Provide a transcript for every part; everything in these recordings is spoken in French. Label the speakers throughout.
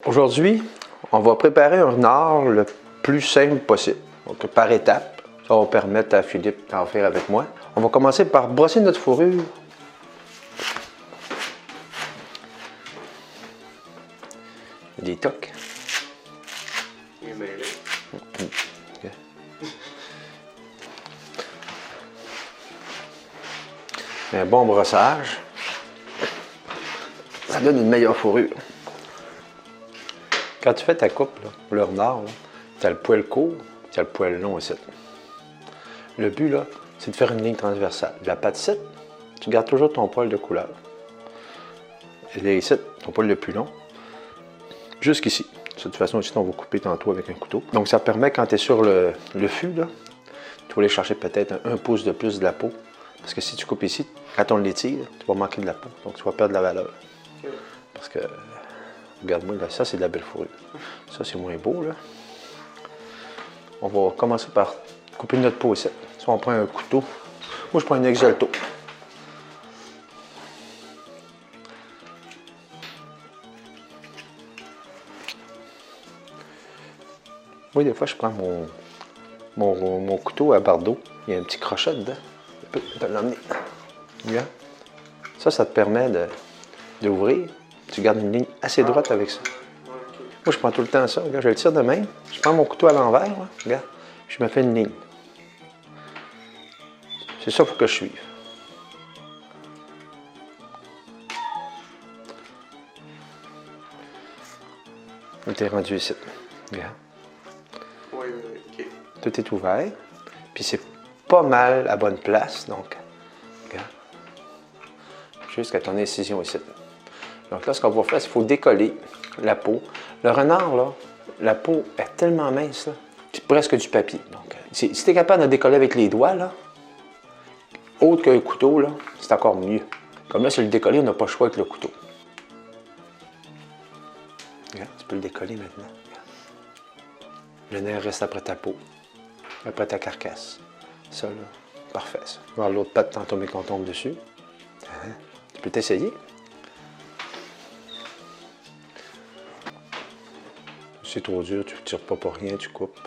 Speaker 1: Aujourd'hui, on va préparer un renard le plus simple possible. Donc par étapes, ça va permettre à Philippe d'en faire avec moi. On va commencer par brosser notre fourrure. Il y a des tocs.
Speaker 2: Il est mêlé.
Speaker 1: Okay. Un bon brossage, ça donne une meilleure fourrure. Quand tu fais ta coupe, là, pour le renard, tu as le poil court, tu as le poil long ici. Le but, là, c'est de faire une ligne transversale. De la patte ici, tu gardes toujours ton poil de couleur. Et là, ici, ton poil le plus long, jusqu'ici. De toute façon, ici, on va couper tantôt avec un couteau. Donc, ça permet, quand tu es sur le fût, là, tu vas aller chercher peut-être un pouce de plus de la peau. Parce que si tu coupes ici, quand on l'étire, tu vas manquer de la peau. Donc, tu vas perdre de la valeur. Parce que, regarde-moi, là, ça, c'est de la belle fourrure. Ça, c'est moins beau, là. On va commencer par couper notre peau ici. Soit on prend un couteau. Moi, je prends un Exalto. Oui, des fois, je prends mon couteau à bardeau. Il y a un petit crochet dedans. Je peux l'emmener. Regarde. Ça te permet d'ouvrir. Tu gardes une ligne assez droite avec ça. Moi, je prends tout le temps ça. Regarde, je le tire de même. Je prends mon couteau à l'envers. Regarde. Je me fais une ligne. C'est ça qu'il faut que je suive. On est rendu ici. Regarde.
Speaker 2: Oui, ok.
Speaker 1: Tout est ouvert. Puis c'est pas mal à bonne place. Donc, regarde. Jusqu'à ton incision ici. Donc là, ce qu'on va faire, c'est qu'il faut décoller la peau. Le renard, là, la peau est tellement mince, là, c'est presque du papier. Donc, si tu es capable de décoller avec les doigts, là, autre qu'un couteau, là, c'est encore mieux. Comme là, si le décoller, on n'a pas le choix avec le couteau. Regarde, tu peux le décoller maintenant. Regarde. Le nerf reste après ta peau, après ta carcasse. Ça, là, parfait, ça. On va voir l'autre patte tantôt, mais qu'on tombe dessus. Tu peux t'essayer. C'est trop dur, tu ne tires pas pour rien, tu coupes.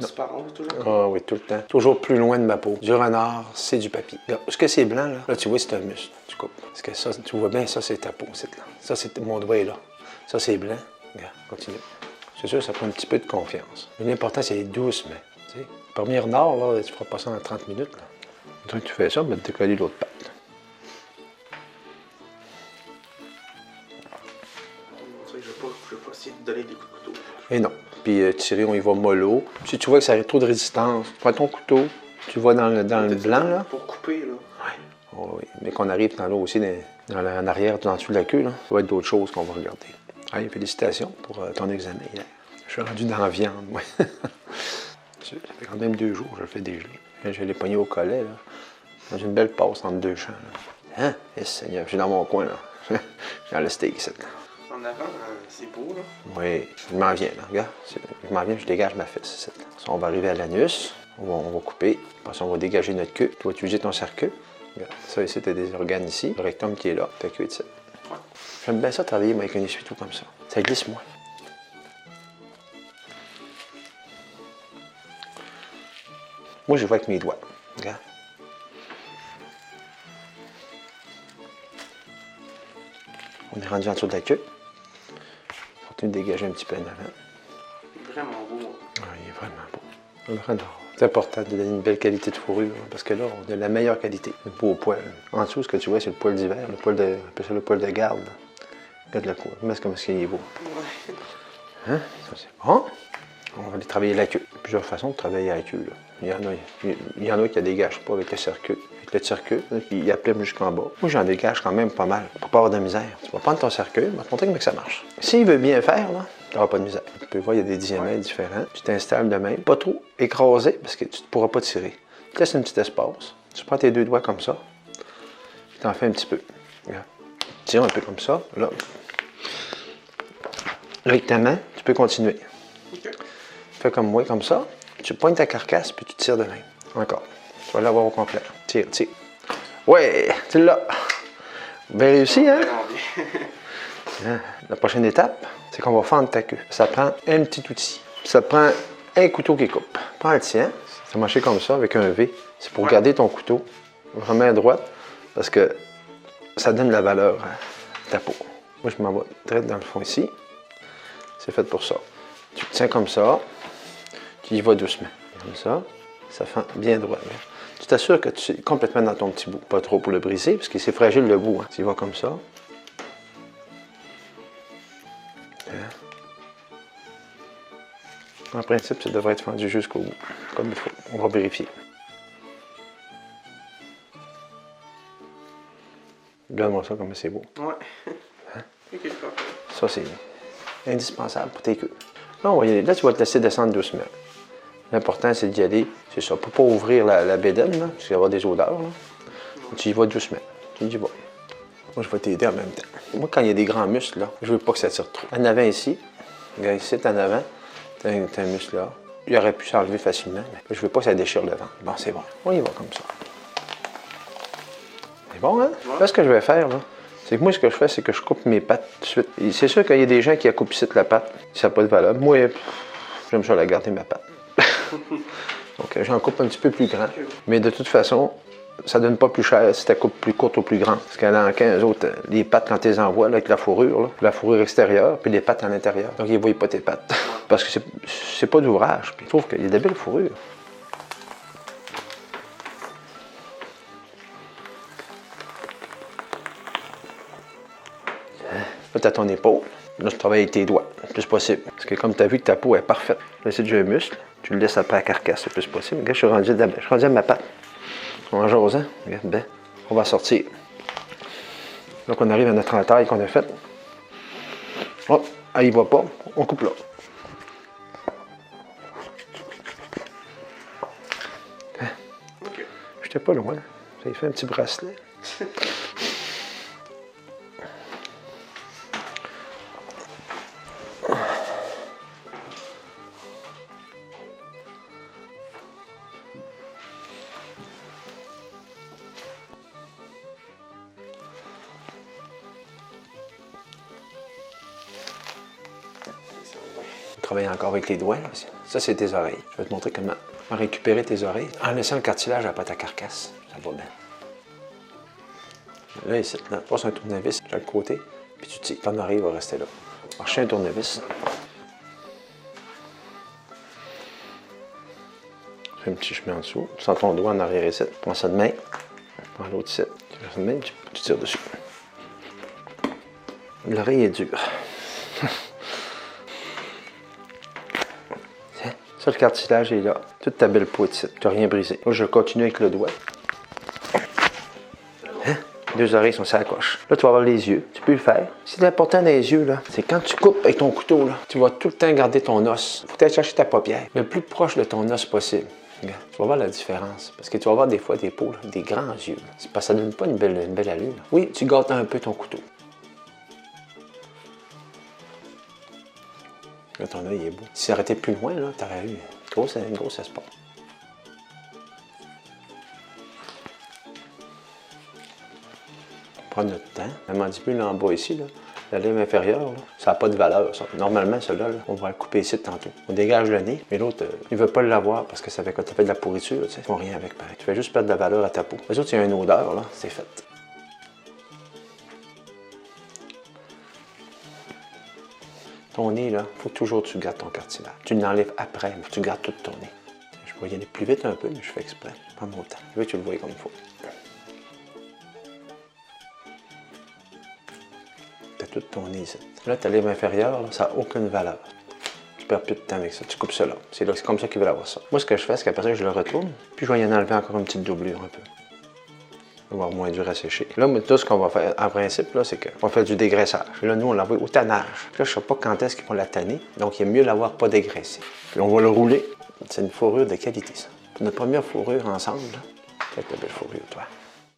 Speaker 2: Transparent, toujours.
Speaker 1: Ah oui, tout le temps. Toujours plus loin de ma peau. Du renard, c'est du papier. Regarde, ce que c'est blanc, là, là, tu vois, c'est un muscle. Tu coupes. Parce que ça, tu vois bien, ça, c'est ta peau, c'est là. Ça, c'est mon doigt est là. Ça, c'est blanc. Regarde, continue. C'est sûr, ça prend un petit peu de confiance. Mais l'important, c'est doucement. Tu sais. Premier renard, là, tu ne feras pas ça en 30 minutes. Là. Donc, tu fais ça, mais te décoller l'autre patte.
Speaker 2: Je ne vais pas essayer de donner des coups de couteau.
Speaker 1: Et non. Puis tirer, on y va mollo. Si tu vois que ça a trop de résistance, tu prends ton couteau, tu vas dans le blanc, là.
Speaker 2: Pour couper, là.
Speaker 1: Oui. Oh, oui. Mais qu'on arrive dans l'eau aussi, en arrière, en dessous de la queue, là, ça va être d'autres choses qu'on va regarder. Allez, félicitations pour ton examen hier. Je suis rendu dans la viande, moi. Ça fait quand même 2 jours que je le fais dégeler. Je l'ai pogné au collet, là. Dans une belle passe entre 2 champs, là. Hein? Eh, Seigneur, je suis dans mon coin, là. J'ai dans le steak, ici, là.
Speaker 2: En avant, c'est beau, là.
Speaker 1: Oui, je m'en viens, là. Regarde, je m'en viens, je dégage ma fesse, ici, là. On va arriver à l'anus, on va couper, après ça, on va dégager notre queue. Tu vas utiliser ton cercueil. Regarde, ça ici, tu as des organes ici, le rectum qui est là, ta queue ici.
Speaker 2: Ouais.
Speaker 1: J'aime bien ça travailler avec un essuie-tout comme ça. Ça glisse moins. Moi, je vois avec mes doigts. Regarde. On est rendu en dessous de la queue. On continue de dégager un petit peu en avant.
Speaker 2: Il est vraiment beau.
Speaker 1: Ah, il est vraiment beau. Le renard. C'est important de donner une belle qualité de fourrure, parce que là, on a la meilleure qualité. Le beau poil. En dessous, ce que tu vois, c'est le poil d'hiver, on appelle ça le poil de garde. Regarde le cou. Mais c'est comme ce qu'il est beau.
Speaker 2: Ouais.
Speaker 1: Hein? Ça, c'est bon. On va aller travailler la queue. Il y a plusieurs façons de travailler la queue, là. Il y en a qui ne dégagent pas avec le cercueil. Avec le cercueil, il appuie jusqu'en bas. Moi, j'en dégage quand même pas mal pour pas avoir de misère. Tu vas prendre ton cercueil, je vais te montrer comment ça marche. S'il veut bien faire, là, tu n'auras pas de misère. Tu peux voir, il y a des diamètres différents. Tu t'installes de même. Pas trop écrasé parce que tu ne pourras pas tirer. Tu laisses un petit espace. Tu prends tes 2 doigts comme ça. Tu en fais un petit peu. Regarde. Tu tires un peu comme ça. Là, avec ta main, tu peux continuer.
Speaker 2: Okay.
Speaker 1: Fais comme moi, comme ça. Tu poignes ta carcasse, puis tu tires de même. Encore. Tu vas l'avoir au complet. Tire, tire. Ouais, tu l'as. Bien réussi, hein? Hein? La prochaine étape, c'est qu'on va fendre ta queue. Ça prend un petit outil. Ça prend un couteau qui coupe. Prends le tien. Ça marche comme ça avec un V. C'est pour garder ton couteau vraiment à droite parce que ça donne de la valeur à ta peau. Moi, je m'en vais direct dans le fond ici. C'est fait pour ça. Tu le tiens comme ça. Tu y vas doucement. Comme ça fend bien droit. Tu t'assures que tu es complètement dans ton petit bout. Pas trop pour le briser parce que c'est fragile le bout. Hein. Tu y vas comme ça. En principe, ça devrait être fendu jusqu'au bout, comme il faut. On va vérifier. Regarde-moi ça, comme c'est beau.
Speaker 2: Ouais.
Speaker 1: Hein?
Speaker 2: Ok, parfait.
Speaker 1: Ça, c'est indispensable pour tes queues. Là, on va y aller. Là, tu vas te laisser descendre doucement. L'important, c'est d'y aller, c'est ça, pour ne pas ouvrir la bédaine, là, parce qu'il va y avoir des odeurs. Là. Tu y vas doucement. Tu y vas. Moi, je vais t'aider en même temps. Moi, quand il y a des grands muscles, là, je veux pas que ça tire trop. En avant ici, regarde ici, en avant. T'as un muscle là. Il aurait pu s'enlever facilement, mais je veux pas que ça déchire le ventre. Bon, c'est bon. On y va comme ça. C'est bon, hein? Ouais. Là, ce que je vais faire, là, c'est que moi, ce que je fais, c'est que je coupe mes pattes tout de suite. C'est sûr qu'il y a des gens qui coupent ici la patte, ça n'a pas de valeur. Moi, j'aime ça la garder, ma patte. Donc, j'en coupe un petit peu plus grand. Mais de toute façon, ça donne pas plus cher si tu coupes plus courte ou plus grande. Parce qu'il y en a eux autres, les pattes, quand tu les envoies, là, avec la fourrure extérieure, puis les pattes à l'intérieur. Donc, ils ne voient pas tes pattes. Parce que c'est pas d'ouvrage. Puis, je trouve qu'il y a de belles fourrures. Là, tu as ton épaule. Là, tu travailles avec tes doigts, le plus possible. Parce que comme tu as vu que ta peau est parfaite. Là, c'est déjà un muscle. Tu le laisses après la carcasse le plus possible. Regarde, je suis rendu à ma patte. En jasant, regarde bien. On va sortir. Donc, on arrive à notre entaille qu'on a faite. Hop, elle y va pas. On coupe là. Hein? Okay. J'étais pas loin. J'ai fait un petit bracelet. Travailler encore avec les doigts. Là. Ça, c'est tes oreilles. Je vais te montrer comment récupérer tes oreilles en laissant le cartilage à pas ta carcasse. Ça va bien. Là, ici, là, passe un tournevis de chaque côté, puis tu tires. Ton oreille va rester là. Marcher un tournevis. Fais un petit chemin en dessous. Tu sens ton doigt en arrière ici. Prends ça de main. Prends l'autre ici. Tu fais ça de main, tu tires dessus. L'oreille est dure. Ça, le cartilage est là. Toute ta belle peau ici. Tu n'as rien brisé. Moi, je continue avec le doigt. Hein? Les deux oreilles sont sur la coche. Là, tu vas avoir les yeux. Tu peux le faire. Ce qui est important dans les yeux, là, c'est quand tu coupes avec ton couteau, là, tu vas tout le temps garder ton os. Il faut aller chercher ta paupière le plus proche de ton os possible. Regarde, tu vas voir la différence. Parce que tu vas voir des fois des peaux, là, des grands yeux. C'est parce que ça ne donne pas une belle allure. Là. Oui, tu gâtes un peu ton couteau. Là, ton œil est beau. Si ça aurait été plus loin, tu aurais eu un gros espoir. On prend notre temps. La mandibule en bas ici, là, la lèvre inférieure, là, ça n'a pas de valeur. Ça. Normalement, celui-là, là, on va le couper ici tantôt. On dégage le nez, mais l'autre, il ne veut pas l'avoir parce que ça fait quand tu fais de la pourriture, ils ne font rien avec pareil. Tu fais juste perdre de la valeur à ta peau. Les autres, il y a une odeur, là, c'est fait. Ton nez, là, il faut toujours que tu gardes ton cartilage. Tu l'enlèves après, mais tu gardes tout ton nez. Je peux y aller plus vite un peu, mais je fais exprès. Je prends mon temps. Je veux que tu le vois comme il faut. Tu as tout ton nez ici. Là, ta lèvre inférieure, là, ça n'a aucune valeur. Tu perds plus de temps avec ça. Tu coupes ça là. C'est comme ça qu'ils veulent avoir ça. Moi, ce que je fais, c'est qu'après ça, je le retourne, puis je vais y en enlever encore une petite doublure un peu. On va avoir moins dur à sécher. Là, tout ce qu'on va faire, en principe, là, c'est qu'on va faire du dégraissage. Là, nous, on l'envoie au tannage. Là, je ne sais pas quand est-ce qu'ils vont la tanner, donc il est mieux l'avoir pas dégraissé. Puis on va le rouler. C'est une fourrure de qualité, ça. Pour notre première fourrure ensemble, là, c'est une belle fourrure, toi.